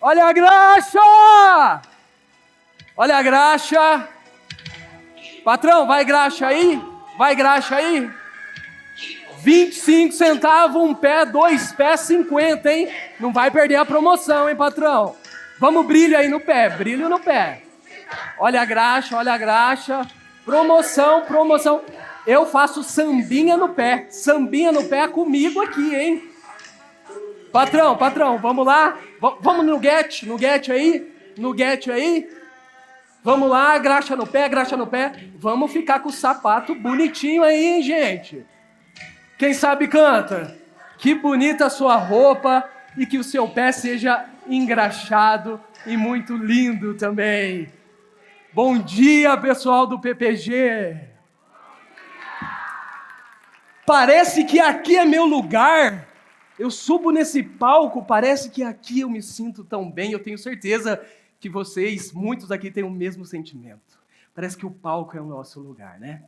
Olha a graxa! Olha a graxa! Patrão, vai graxa aí? Vai graxa aí? 25 centavos, um pé, 2 pés, 50, hein? Não vai perder a promoção, hein, patrão? Vamos, brilho aí no pé, brilho no pé. Olha a graxa, olha a graxa. Promoção, promoção. Eu faço sambinha no pé comigo aqui, hein? Patrão, vamos lá? Vamos no get aí? Vamos lá, graxa no pé. Vamos ficar com o sapato bonitinho aí, hein, gente? Quem sabe canta. Que bonita a sua roupa e que o seu pé seja engraxado e muito lindo também. Bom dia, pessoal do PPG. Parece que aqui é meu lugar. Eu subo nesse palco, parece que aqui eu me sinto tão bem. Eu tenho certeza que vocês, muitos aqui, têm o mesmo sentimento. Parece que o palco é o nosso lugar, né?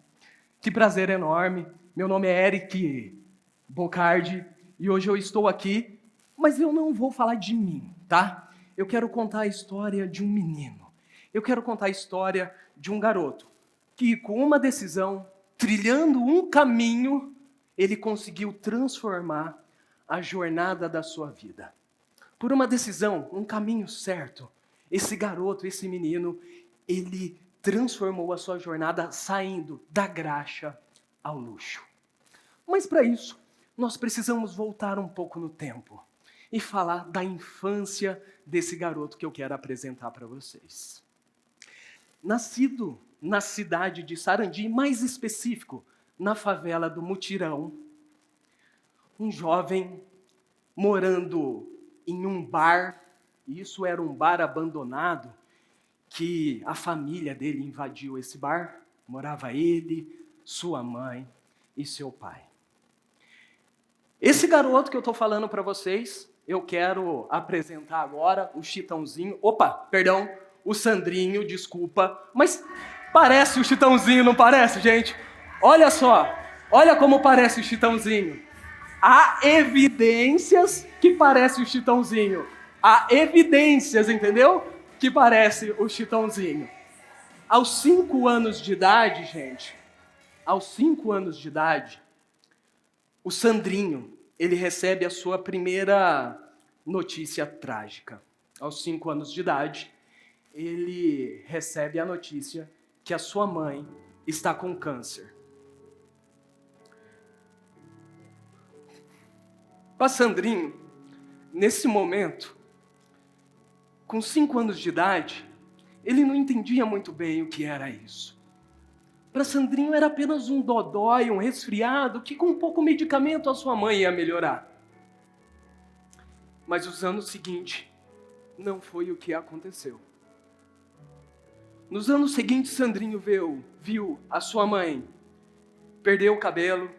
Que prazer enorme. Meu nome é Eric Bocardi e hoje eu estou aqui, mas eu não vou falar de mim, tá? Eu quero contar a história de um menino. Eu quero contar a história de um garoto que, com uma decisão, trilhando um caminho, ele conseguiu transformar a jornada da sua vida. Por uma decisão, um caminho certo, esse garoto, esse menino, ele transformou a sua jornada saindo da graxa ao luxo. Mas para isso, nós precisamos voltar um pouco no tempo e falar da infância desse garoto que eu quero apresentar para vocês. Nascido na cidade de Sarandi, mais específico, na favela do Mutirão, um jovem morando em um bar, e isso era um bar abandonado, que a família dele invadiu esse bar, morava ele, sua mãe e seu pai. Esse garoto que eu estou falando para vocês, eu quero apresentar agora o Chitãozinho, o Sandrinho, desculpa, mas parece o Chitãozinho, não parece, gente? Olha só, olha como parece o Chitãozinho. Há evidências que parece o Chitãozinho. Há evidências, entendeu? Que parece o Chitãozinho. Aos 5 anos de idade, gente, o Sandrinho, ele recebe a sua primeira notícia trágica. Aos 5 anos de idade, ele recebe a notícia que a sua mãe está com câncer. Para Sandrinho, nesse momento, com 5 anos de idade, ele não entendia muito bem o que era isso. Para Sandrinho era apenas um dodói, um resfriado, que com pouco medicamento a sua mãe ia melhorar. Mas os anos seguintes, não foi o que aconteceu. Nos anos seguintes, Sandrinho viu a sua mãe perder o cabelo,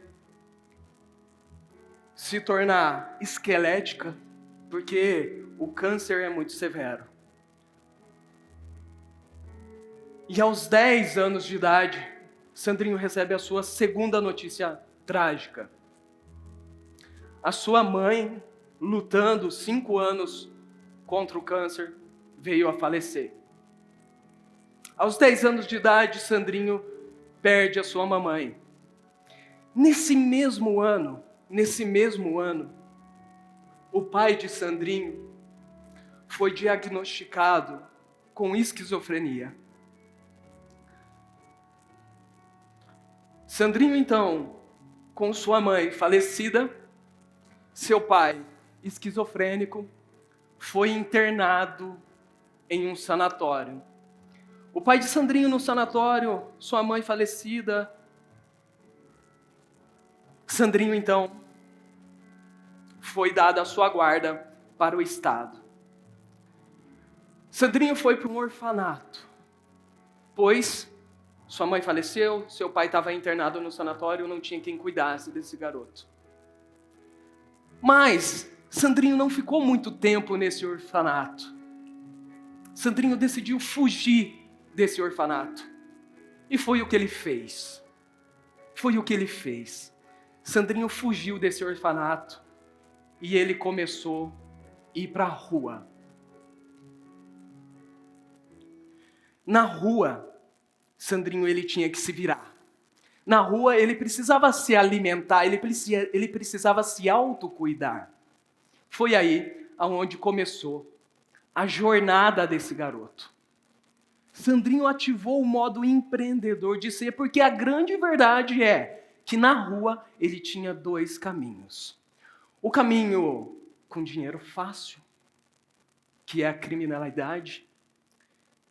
se tornar esquelética, porque o câncer é muito severo. E aos 10 anos de idade, Sandrinho recebe a sua segunda notícia trágica. A sua mãe, lutando 5 anos contra o câncer, veio a falecer. Aos 10 anos de idade, Sandrinho perde a sua mamãe. Nesse mesmo ano, o pai de Sandrinho foi diagnosticado com esquizofrenia. Sandrinho, então, com sua mãe falecida, seu pai esquizofrênico, foi internado em um sanatório. O pai de Sandrinho no sanatório, sua mãe falecida. Sandrinho, então, foi dado a sua guarda para o Estado. Sandrinho foi para um orfanato, pois sua mãe faleceu, seu pai estava internado no sanatório, não tinha quem cuidasse desse garoto. Mas Sandrinho não ficou muito tempo nesse orfanato. Sandrinho decidiu fugir desse orfanato. E foi o que ele fez. Sandrinho fugiu desse orfanato e ele começou a ir para a rua. Na rua, Sandrinho ele tinha que se virar. Na rua ele precisava se alimentar, ele precisava se autocuidar. Foi aí aonde começou a jornada desse garoto. Sandrinho ativou o modo empreendedor de ser, porque a grande verdade é que na rua ele tinha dois caminhos. O caminho com dinheiro fácil, que é a criminalidade,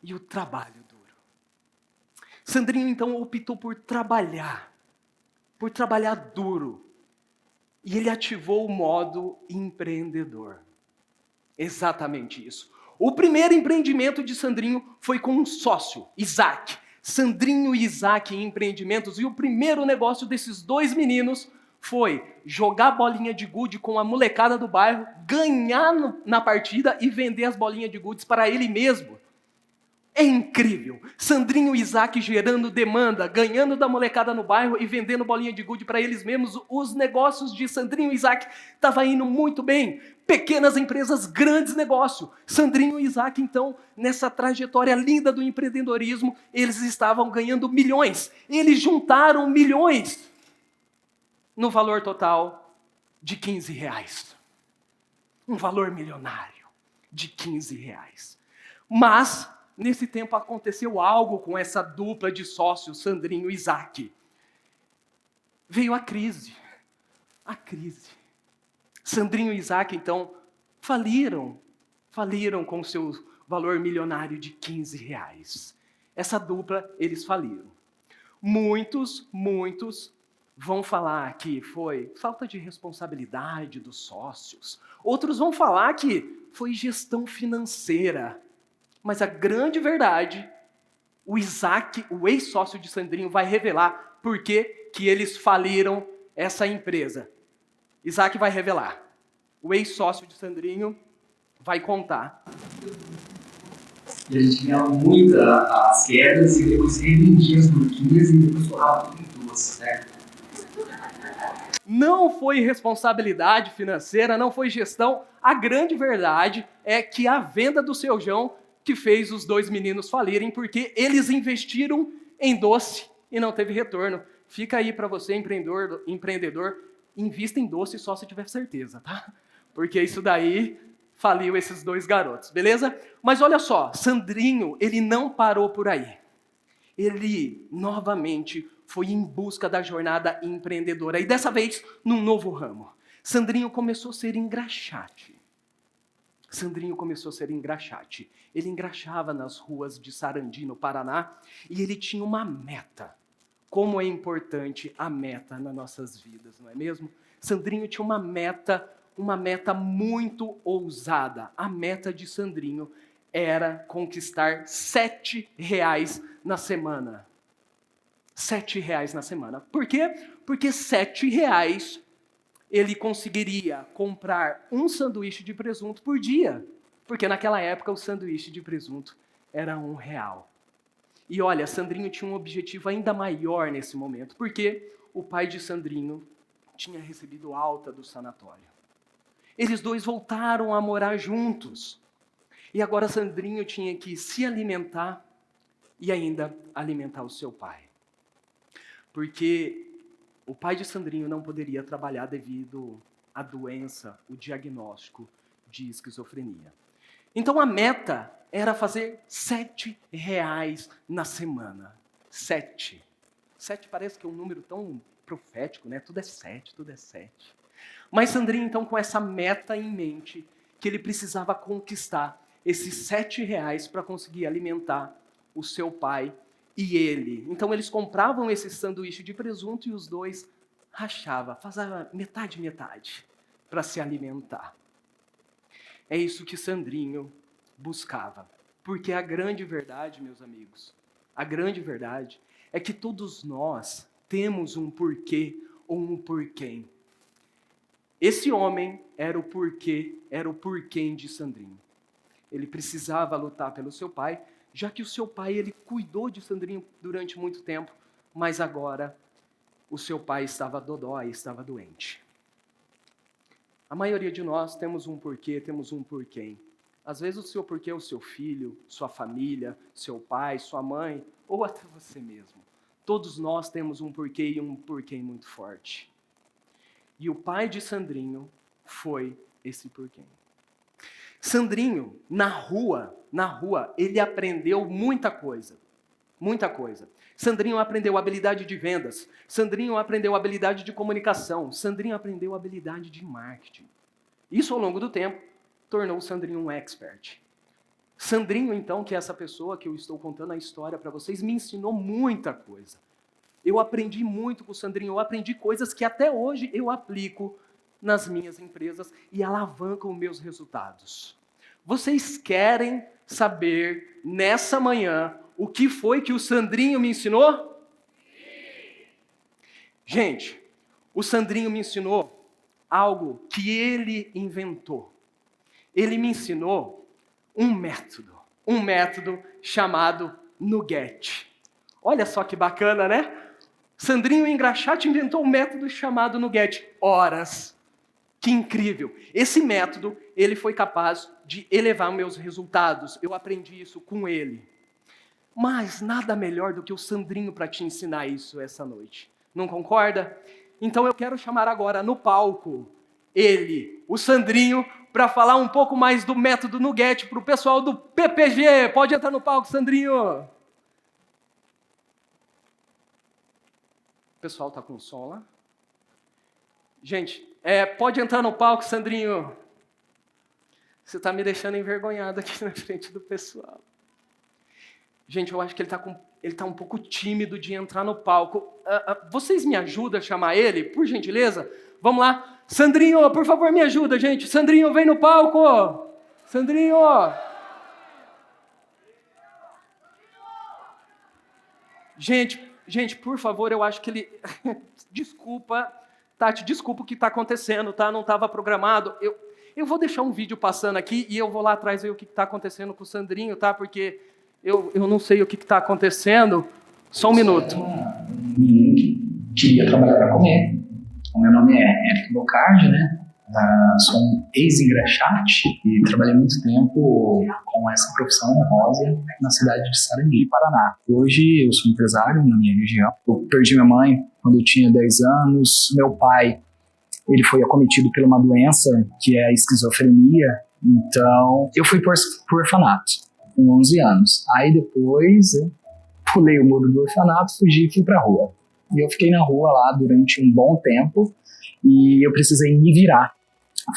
e o trabalho duro. Sandrinho então optou por trabalhar duro. E ele ativou o modo empreendedor. Exatamente isso. O primeiro empreendimento de Sandrinho foi com um sócio, Isaac. Sandrinho e Isaac em empreendimentos. E o primeiro negócio desses dois meninos foi jogar bolinha de gude com a molecada do bairro, ganhar na partida e vender as bolinhas de gude para ele mesmo. É incrível. Sandrinho e Isaac gerando demanda, ganhando da molecada no bairro e vendendo bolinha de gude para eles mesmos. Os negócios de Sandrinho e Isaac estavam indo muito bem. Pequenas empresas, grandes negócios. Sandrinho e Isaac, então, nessa trajetória linda do empreendedorismo, eles estavam ganhando milhões. Eles juntaram milhões no valor total de R$15. Um valor milionário de R$15. Mas nesse tempo aconteceu algo com essa dupla de sócios, Sandrinho e Isaac. Veio a crise. A crise. Sandrinho e Isaac, então, faliram com seu valor milionário de R$15. Essa dupla, eles faliram. Muitos vão falar que foi falta de responsabilidade dos sócios. Outros vão falar que foi gestão financeira. Mas a grande verdade, o Isaac, o ex-sócio de Sandrinho, vai revelar por que eles faliram essa empresa. Isaac vai revelar. O ex-sócio de Sandrinho vai contar. Ele tinha muitas quedas e depois revendia as burquinhas e depois torrava tudo em doce, certo? Não foi responsabilidade financeira, não foi gestão. A grande verdade é que a venda do Seu João que fez os dois meninos falirem, porque eles investiram em doce e não teve retorno. Fica aí para você, empreendedor, invista em doce só se tiver certeza, tá? Porque isso daí faliu esses dois garotos, beleza? Mas olha só, Sandrinho, ele não parou por aí. Ele, novamente, foi em busca da jornada empreendedora, e dessa vez, num novo ramo. Sandrinho começou a ser engraxate. Ele engraxava nas ruas de Sarandi, no Paraná, e ele tinha uma meta. Como é importante a meta nas nossas vidas, não é mesmo? Sandrinho tinha uma meta muito ousada. A meta de Sandrinho era conquistar R$7 na semana. R$7 na semana. Por quê? Porque R$7 ele conseguiria comprar um sanduíche de presunto por dia. Porque naquela época o sanduíche de presunto era R$1. E olha, Sandrinho tinha um objetivo ainda maior nesse momento, porque o pai de Sandrinho tinha recebido alta do sanatório. Eles dois voltaram a morar juntos. E agora Sandrinho tinha que se alimentar e ainda alimentar o seu pai. Porque o pai de Sandrinho não poderia trabalhar devido à doença, o diagnóstico de esquizofrenia. Então a meta era fazer R$7 na semana. 7. 7 parece que é um número tão profético, né? Tudo é 7. Mas Sandrinho, então, com essa meta em mente, que ele precisava conquistar esses R$7 para conseguir alimentar o seu pai e ele. Então eles compravam esse sanduíche de presunto e os dois rachavam, faziam metade para se alimentar. É isso que Sandrinho buscava. Porque a grande verdade, meus amigos, a grande verdade é que todos nós temos um porquê ou um porquê. Esse homem era o porquê de Sandrinho. Ele precisava lutar pelo seu pai, já que o seu pai ele cuidou de Sandrinho durante muito tempo, mas agora o seu pai estava dodói, estava doente. A maioria de nós temos um porquê, temos um porquê. Às vezes o seu porquê é o seu filho, sua família, seu pai, sua mãe, ou até você mesmo. Todos nós temos um porquê e um porquê muito forte. E o pai de Sandrinho foi esse porquê. Sandrinho, na rua, ele aprendeu muita coisa. Muita coisa. Sandrinho aprendeu habilidade de vendas. Sandrinho aprendeu habilidade de comunicação. Sandrinho aprendeu habilidade de marketing. Isso, ao longo do tempo, tornou o Sandrinho um expert. Sandrinho, então, que é essa pessoa que eu estou contando a história para vocês, me ensinou muita coisa. Eu aprendi muito com o Sandrinho. Eu aprendi coisas que até hoje eu aplico nas minhas empresas e alavancam meus resultados. Vocês querem saber, nessa manhã, o que foi que o Sandrinho me ensinou? Sim. Gente, o Sandrinho me ensinou algo que ele inventou. Ele me ensinou um método chamado Nugget. Olha só que bacana, né? Sandrinho Engraxate inventou um método chamado Nugget. Horas. Que incrível! Esse método, ele foi capaz de elevar meus resultados. Eu aprendi isso com ele. Mas nada melhor do que o Sandrinho para te ensinar isso essa noite. Não concorda? Então eu quero chamar agora no palco ele, o Sandrinho, para falar um pouco mais do método Nugget para o pessoal do PPG. Pode entrar no palco, Sandrinho. O pessoal está com som lá? Gente, pode entrar no palco, Sandrinho. Você está me deixando envergonhado aqui na frente do pessoal. Gente, eu acho que ele tá um pouco tímido de entrar no palco. Vocês me ajudam a chamar ele, por gentileza? Vamos lá. Sandrinho, por favor, me ajuda, gente. Sandrinho, vem no palco. Sandrinho. Gente, por favor, eu acho que ele... Desculpa, Tati, desculpa o que está acontecendo, tá? Não estava programado. Eu vou deixar um vídeo passando aqui e eu vou lá atrás ver o que está acontecendo com o Sandrinho, tá? Porque eu não sei o que está acontecendo. Só um minuto. Um menino que queria trabalhar para comer. O meu nome é Eric Bocardi, né? Sou um ex-engraxate e trabalhei muito tempo com essa profissão honrosa na cidade de Sarandi, Paraná. Hoje eu sou empresário na minha região. Eu perdi minha mãe quando eu tinha 10 anos. Meu pai, ele foi acometido por uma doença que é a esquizofrenia. Então, eu fui por orfanato com 11 anos. Aí depois eu pulei o muro do orfanato, fugi e fui pra rua. E eu fiquei na rua lá durante um bom tempo e eu precisei me virar.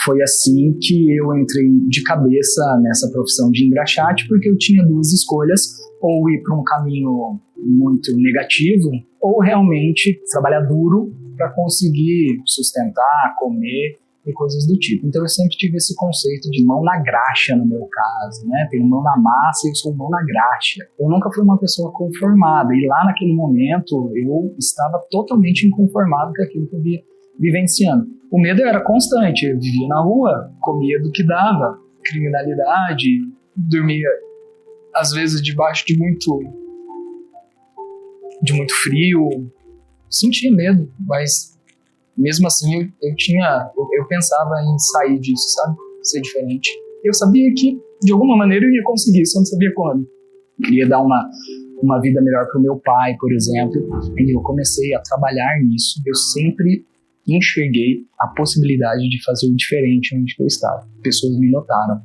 Foi assim que eu entrei de cabeça nessa profissão de engraxate, porque eu tinha duas escolhas, ou ir para um caminho muito negativo, ou realmente trabalhar duro para conseguir sustentar, comer e coisas do tipo. Então eu sempre tive esse conceito de mão na graxa no meu caso, né? Tenho mão na massa e eu sou mão na graxa. Eu nunca fui uma pessoa conformada e lá naquele momento eu estava totalmente inconformado com aquilo que eu via vivenciando. O medo era constante, eu vivia na rua, comia do que dava, criminalidade, dormia às vezes debaixo de muito frio, sentia medo, mas mesmo assim eu pensava em sair disso, sabe? Ser diferente. Eu sabia que de alguma maneira eu ia conseguir, só não sabia quando. Eu queria dar uma vida melhor para o meu pai, por exemplo, e eu comecei a trabalhar nisso. Eu sempre enxerguei a possibilidade de fazer diferente onde eu estava. Pessoas me notaram.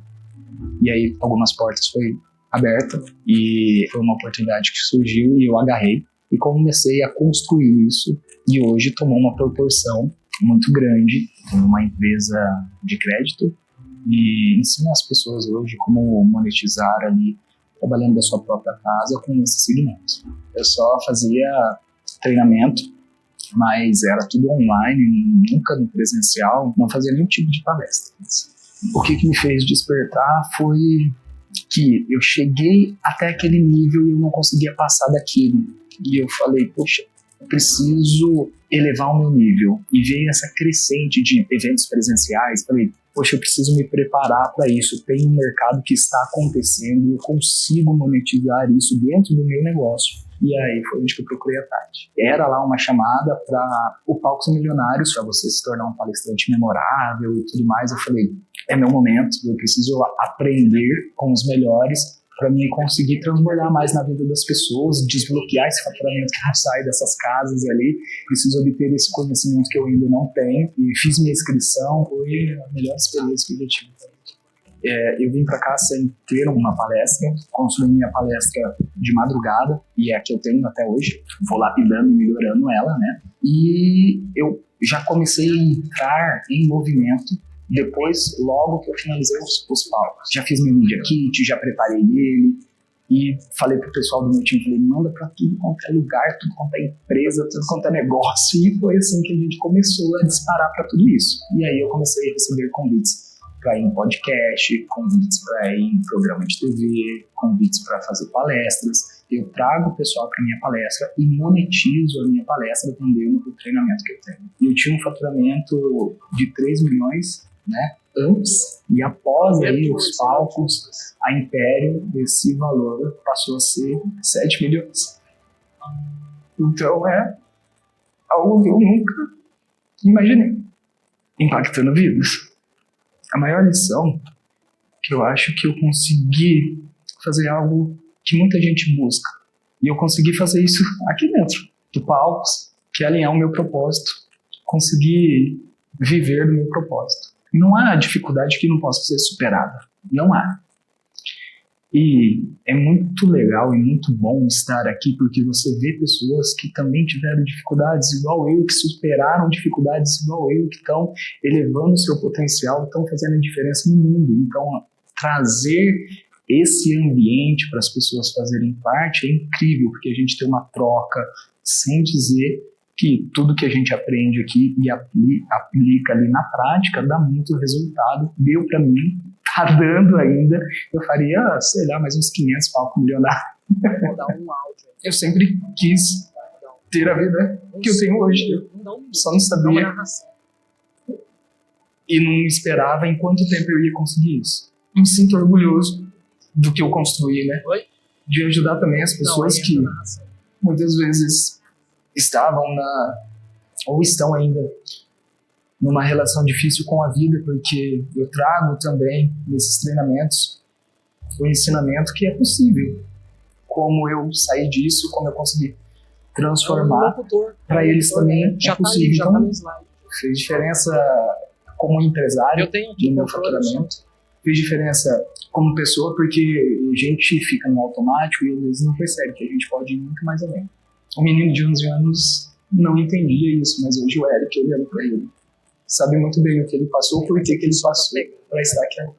E aí algumas portas foi aberta e foi uma oportunidade que surgiu e eu agarrei e comecei a construir isso e hoje tomou uma proporção muito grande. Tenho uma empresa de crédito e ensino as pessoas hoje como monetizar ali trabalhando da sua própria casa com esses segmentos. Eu só fazia treinamento, mas era tudo online, nunca no presencial, não fazia nenhum tipo de palestra. O que me fez despertar foi que eu cheguei até aquele nível e eu não conseguia passar daquilo. E eu falei, poxa, eu preciso elevar o meu nível. E veio essa crescente de eventos presenciais, falei, poxa, eu preciso me preparar para isso. Tem um mercado que está acontecendo e eu consigo monetizar isso dentro do meu negócio. E aí foi onde que eu procurei a Tati. Era lá uma chamada para o Palcos Milionários, para você se tornar um palestrante memorável e tudo mais. Eu falei, é meu momento, eu preciso aprender com os melhores para mim conseguir transbordar mais na vida das pessoas, desbloquear esse faturamento que não sai dessas casas ali. Preciso obter esse conhecimento que eu ainda não tenho. E fiz minha inscrição, foi a melhor experiência que eu tive. Eu vim para cá sem ter uma palestra, construí minha palestra de madrugada, e é a que eu tenho até hoje. Vou lapidando e melhorando ela, né? E eu já comecei a entrar em movimento depois, logo que eu finalizei os palcos. Já fiz meu media kit, já preparei ele e falei pro pessoal do meu time, falei, manda pra tudo quanto é lugar, tudo quanto é empresa, tudo quanto é negócio. E foi assim que a gente começou a disparar pra tudo isso. E aí eu comecei a receber convites para ir em podcast, convites para ir em programa de TV, convites para fazer palestras. Eu trago o pessoal para minha palestra e monetizo a minha palestra vendendo o treinamento que eu tenho. E eu tinha um faturamento de 3 milhões, né, antes, e após aí os palcos, a Império, esse valor passou a ser 7 milhões. Então é algo que eu nunca imaginei, impactando vidas. A maior lição que eu acho que eu consegui fazer algo que muita gente busca. E eu consegui fazer isso aqui dentro do Palcos, que é alinhar o meu propósito, conseguir viver do meu propósito. Não há dificuldade que não possa ser superada. Não há. E é muito legal e muito bom estar aqui, porque você vê pessoas que também tiveram dificuldades igual eu, que superaram dificuldades igual eu, que estão elevando o seu potencial, estão fazendo a diferença no mundo. Então, trazer esse ambiente para as pessoas fazerem parte é incrível, porque a gente tem uma troca, sem dizer que tudo que a gente aprende aqui e aplica ali na prática dá muito resultado. Deu para mim, tá dando ainda. Eu faria, sei lá, mais uns 500 palcos milionários. Vou dar um áudio. Eu sempre quis ter a vida que eu tenho hoje. Só não sabia e não esperava em quanto tempo eu ia conseguir isso. Me sinto orgulhoso do que eu construí, né? De ajudar também as pessoas que muitas vezes estavam ou estão ainda numa relação difícil com a vida, porque eu trago também nesses treinamentos o ensinamento que é possível, como eu saí disso, como eu consegui transformar para eles também é possível. Então, fez diferença como empresário no meu faturamento, fez diferença como pessoa, porque a gente fica no automático e às vezes não percebe que a gente pode ir muito mais além. Um menino de 11 anos não entendia isso, mas hoje o Eric, olhando para ele, sabe muito bem o que ele passou, por que ele passou para estar aqui.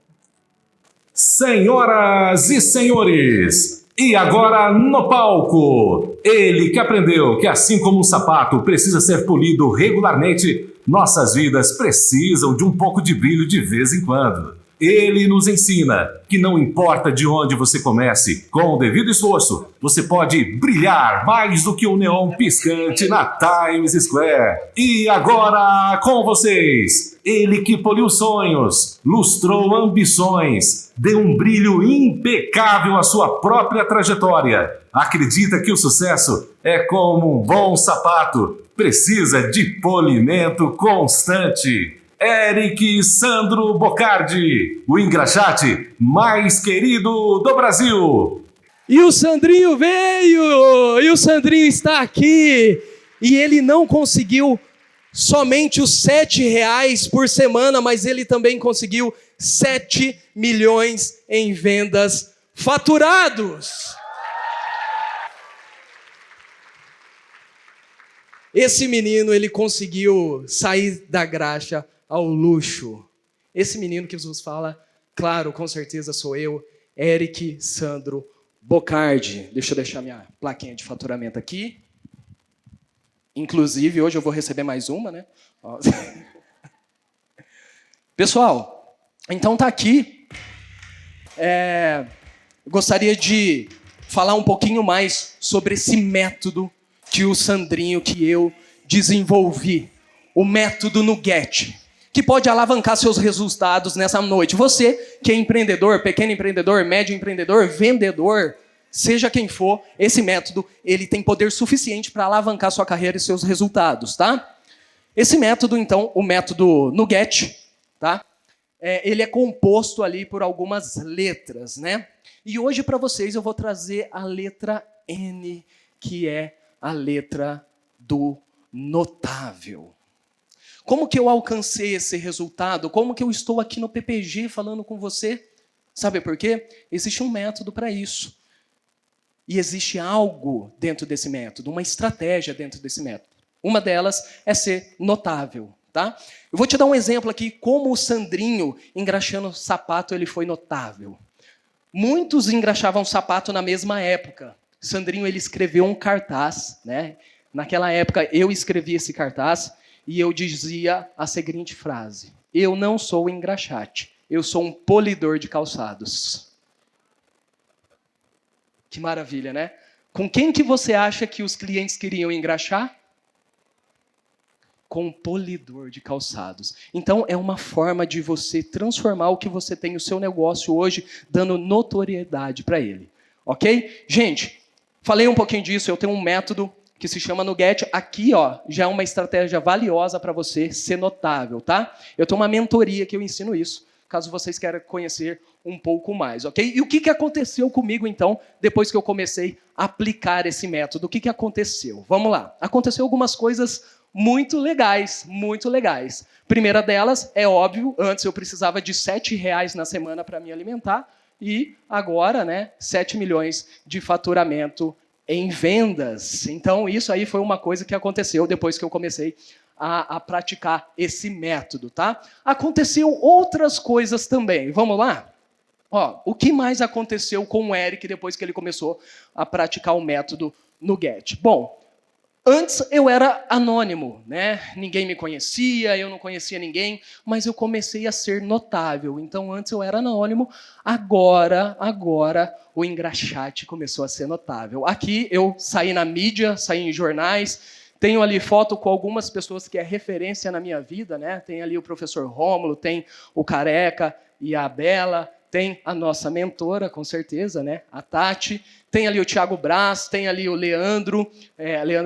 Senhoras e senhores, e agora no palco, ele que aprendeu que assim como um sapato precisa ser polido regularmente, nossas vidas precisam de um pouco de brilho de vez em quando. Ele nos ensina que não importa de onde você comece, com o devido esforço, você pode brilhar mais do que um neon piscante na Times Square. E agora, com vocês, ele que poliu sonhos, lustrou ambições, deu um brilho impecável à sua própria trajetória. Acredita que o sucesso é como um bom sapato, precisa de polimento constante. Eric Sandro Bocardi, o engraxate mais querido do Brasil. E o Sandrinho veio! E o Sandrinho está aqui! E ele não conseguiu somente os R$7 por semana, mas ele também conseguiu 7 milhões em vendas faturados. Esse menino, ele conseguiu sair da graxa ao luxo. Esse menino que vos fala, claro, com certeza sou eu, Eric Sandro Bocardi. Deixa eu deixar minha plaquinha de faturamento aqui. Inclusive, hoje eu vou receber mais uma, né? Pessoal, então tá aqui. Gostaria de falar um pouquinho mais sobre esse método que o Sandrinho, que eu desenvolvi. O método Nugget, que pode alavancar seus resultados nessa noite. Você que é empreendedor, pequeno empreendedor, médio empreendedor, vendedor, seja quem for, esse método, ele tem poder suficiente para alavancar sua carreira e seus resultados, tá? Esse método, então, o método Nugget, tá? ele é composto ali por algumas letras, né? E hoje para vocês eu vou trazer a letra N, que é a letra do notável. Como que eu alcancei esse resultado? Como que eu estou aqui no PPG falando com você? Sabe por quê? Existe um método para isso. E existe algo dentro desse método, uma estratégia dentro desse método. Uma delas é ser notável, tá? Eu vou te dar um exemplo aqui, como o Sandrinho, engraxando sapato, ele foi notável. Muitos engraxavam sapato na mesma época. Sandrinho, ele escreveu um cartaz, né? Naquela época, eu escrevi esse cartaz e eu dizia a seguinte frase: eu não sou engraxate, eu sou um polidor de calçados. Que maravilha, né? Com quem que você acha que os clientes queriam engraxar? Com um polidor de calçados. Então, é uma forma de você transformar o que você tem no seu negócio hoje, dando notoriedade para ele. Ok? Gente, falei um pouquinho disso, eu tenho um método que se chama Nugget. Aqui, ó, já é uma estratégia valiosa para você ser notável, tá? Eu tenho uma mentoria que eu ensino isso, caso vocês queiram conhecer um pouco mais, ok? E o que aconteceu comigo, então, depois que eu comecei a aplicar esse método? O que aconteceu? Vamos lá. Aconteceu algumas coisas muito legais, muito legais. Primeira delas, é óbvio, antes eu precisava de R$7 na semana para me alimentar, e agora, né, 7 milhões de faturamento em vendas. Então, isso aí foi uma coisa que aconteceu depois que eu comecei a praticar esse método, tá? Aconteceu outras coisas também. Vamos lá? Ó, o que mais aconteceu com o Eric depois que ele começou a praticar o método Nugget? Bom, antes eu era anônimo, né? Ninguém me conhecia, eu não conhecia ninguém, mas eu comecei a ser notável. Então, antes eu era anônimo, agora o engraxate começou a ser notável. Aqui eu saí na mídia, saí em jornais, tenho ali foto com algumas pessoas que é referência na minha vida, né? Tem ali o professor Rômulo, tem o Careca e a Bela, tem a nossa mentora, com certeza, né? A Tati, tem ali o Thiago Braz, tem ali o Leandro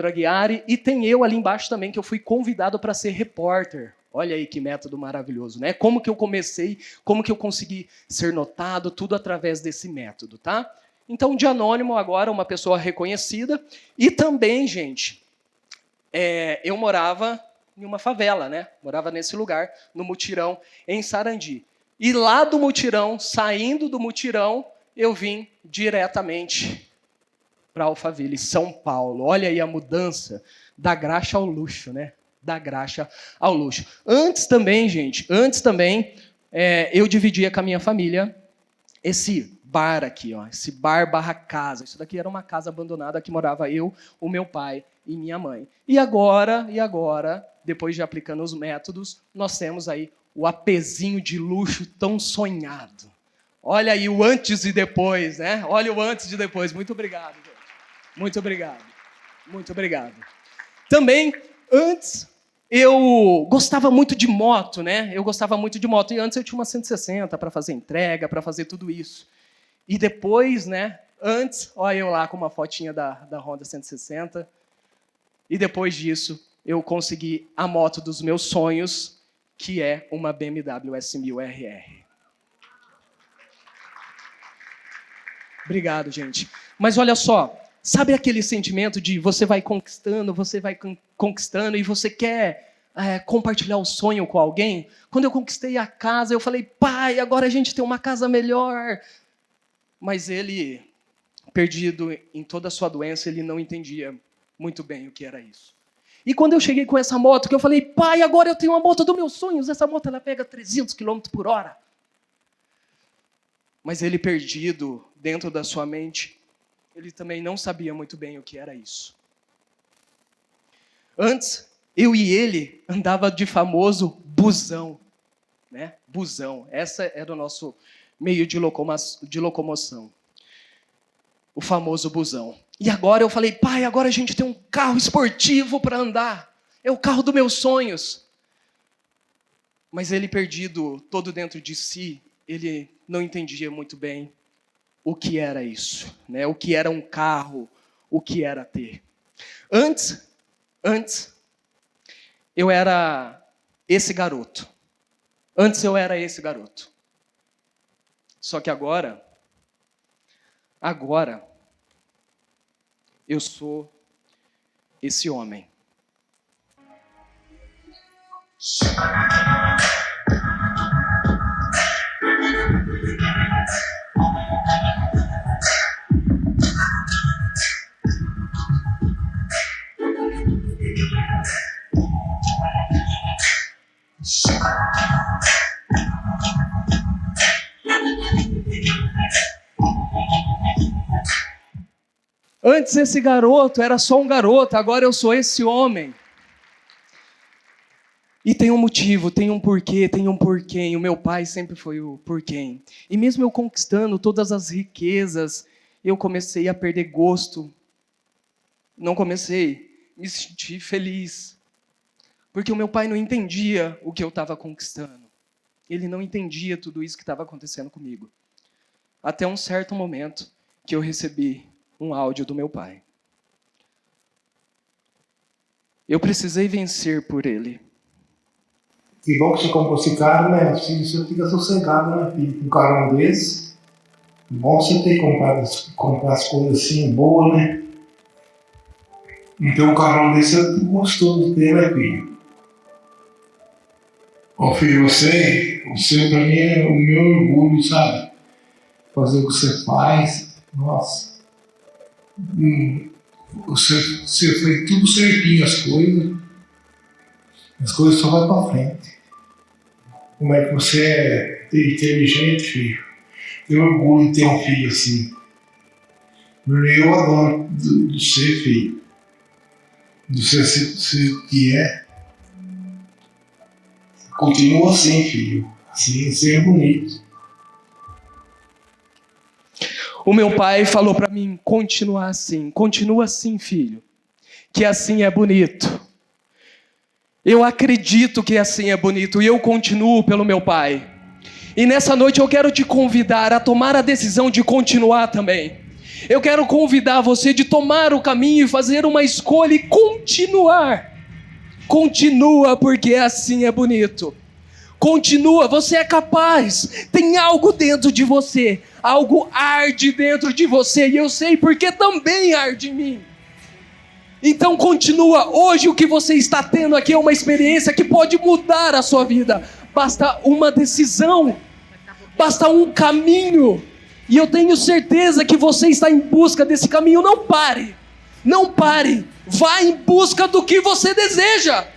Aguiari, e tem eu ali embaixo também, que eu fui convidado para ser repórter. Olha aí que método maravilhoso, né? Como que eu comecei, como que eu consegui ser notado, tudo através desse método, tá? Então, de anônimo agora, uma pessoa reconhecida, e também, gente, eu morava em uma favela, né? Morava nesse lugar, no Mutirão, em Sarandi. E lá do Mutirão, saindo do Mutirão, eu vim diretamente para Alphaville, São Paulo. Olha aí a mudança da graxa ao luxo, né? Da graxa ao luxo. Antes também, gente, eu dividia com a minha família esse bar aqui, ó, esse bar barra casa. Isso daqui era uma casa abandonada que morava eu, o meu pai e minha mãe. E agora, depois de aplicando os métodos, nós temos aí o apezinho de luxo tão sonhado. Olha aí o antes e depois, né? Olha o antes e depois. Muito obrigado, gente. Muito obrigado. Muito obrigado. Também, antes, eu gostava muito de moto, né? Eu gostava muito de moto. E antes eu tinha uma 160 para fazer entrega, para fazer tudo isso. E depois, né? Antes, olha eu lá com uma fotinha da Honda 160. E depois disso, eu consegui a moto dos meus sonhos, que é uma BMW S1000 RR. Obrigado, gente. Mas olha só, sabe aquele sentimento de você vai conquistando e você quer compartilhar o sonho com alguém? Quando eu conquistei a casa, eu falei, pai, agora a gente tem uma casa melhor. Mas ele, perdido em toda a sua doença, ele não entendia muito bem o que era isso. E quando eu cheguei com essa moto, que eu falei, pai, agora eu tenho uma moto dos meus sonhos, essa moto ela pega 300 km por hora. Mas ele, perdido dentro da sua mente, ele também não sabia muito bem o que era isso. Antes, eu e ele andava de famoso busão, né? Busão, essa era o nosso meio de locomoção. O famoso busão. E agora eu falei, pai, agora a gente tem um carro esportivo para andar. É o carro dos meus sonhos. Mas ele, perdido todo dentro de si, ele não entendia muito bem o que era isso, né? O que era um carro, o que era ter. Antes, eu era esse garoto. Antes eu era esse garoto. Só que agora eu sou esse homem. Antes esse garoto era só um garoto, agora eu sou esse homem. E tem um motivo, tem um porquê, tem um porquê. O meu pai sempre foi o porquê. E mesmo eu conquistando todas as riquezas, eu comecei a perder gosto. Não comecei a me sentir feliz. Porque o meu pai não entendia o que eu estava conquistando. Ele não entendia tudo isso que estava acontecendo comigo. Até um certo momento que eu recebi um áudio do meu pai. Eu precisei vencer por ele. Que bom que você comprou esse carro, né? Você fica sossegado, né, filho? Com um carrão desse. Bom você ter comprado as coisas assim, boas, né? Então um carrão desse é gostoso de ter, né, filho? Ó, filho, você pra mim é o meu orgulho, sabe? Fazer o que você faz. Nossa. Você fez tudo certinho, as coisas só vão pra frente. Como é que você é inteligente, filho? Tenho orgulho de ter um filho assim. Eu adoro de ser filho. De ser que é. Continua assim, filho. Assim, ser bonito. O meu pai falou para mim, continua assim, filho, que assim é bonito. Eu acredito que assim é bonito e eu continuo pelo meu pai. E nessa noite eu quero te convidar a tomar a decisão de continuar também. Eu quero convidar você de tomar o caminho e fazer uma escolha e continuar. Continua porque assim é bonito. Continua, você é capaz. Tem algo dentro de você. Algo arde dentro de você. E eu sei porque também arde em mim. Então continua. Hoje o que você está tendo aqui é uma experiência que pode mudar a sua vida. Basta uma decisão. Basta um caminho. E eu tenho certeza que você está em busca desse caminho. Não pare. Não pare. Vá em busca do que você deseja.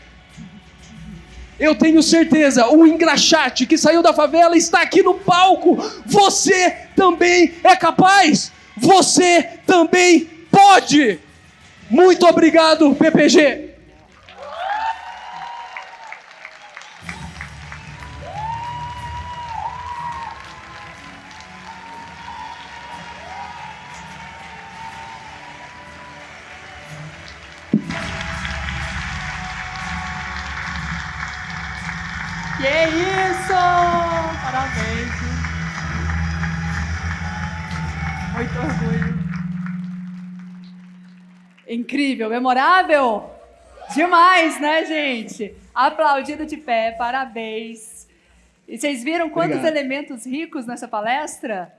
Eu tenho certeza, o engraxate que saiu da favela está aqui no palco. Você também é capaz. Você também pode. Muito obrigado, PPG. Que isso! Parabéns! Muito orgulho. Incrível, memorável? Demais, né, gente? Aplaudido de pé, parabéns. E vocês viram quantos elementos ricos nessa palestra?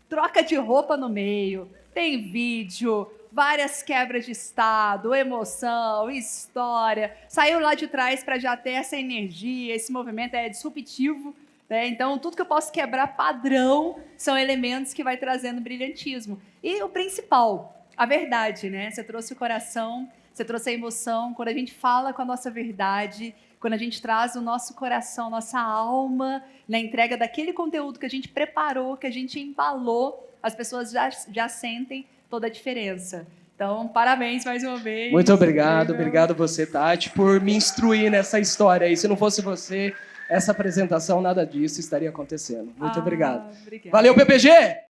Troca de roupa no meio, tem vídeo, várias quebras de estado, emoção, história. Saiu lá de trás para já ter essa energia, esse movimento é disruptivo, né? Então, tudo que eu posso quebrar padrão são elementos que vai trazendo brilhantismo. E o principal, a verdade, né? Você trouxe o coração, você trouxe a emoção. Quando a gente fala com a nossa verdade, quando a gente traz o nosso coração, nossa alma, na entrega daquele conteúdo que a gente preparou, que a gente embalou, as pessoas já sentem toda a diferença. Então, parabéns mais uma vez. Muito obrigado, obrigado você, Tati, por me instruir nessa história aí. Se não fosse você, essa apresentação, nada disso estaria acontecendo. Muito obrigado. Obrigada. Valeu, PPG!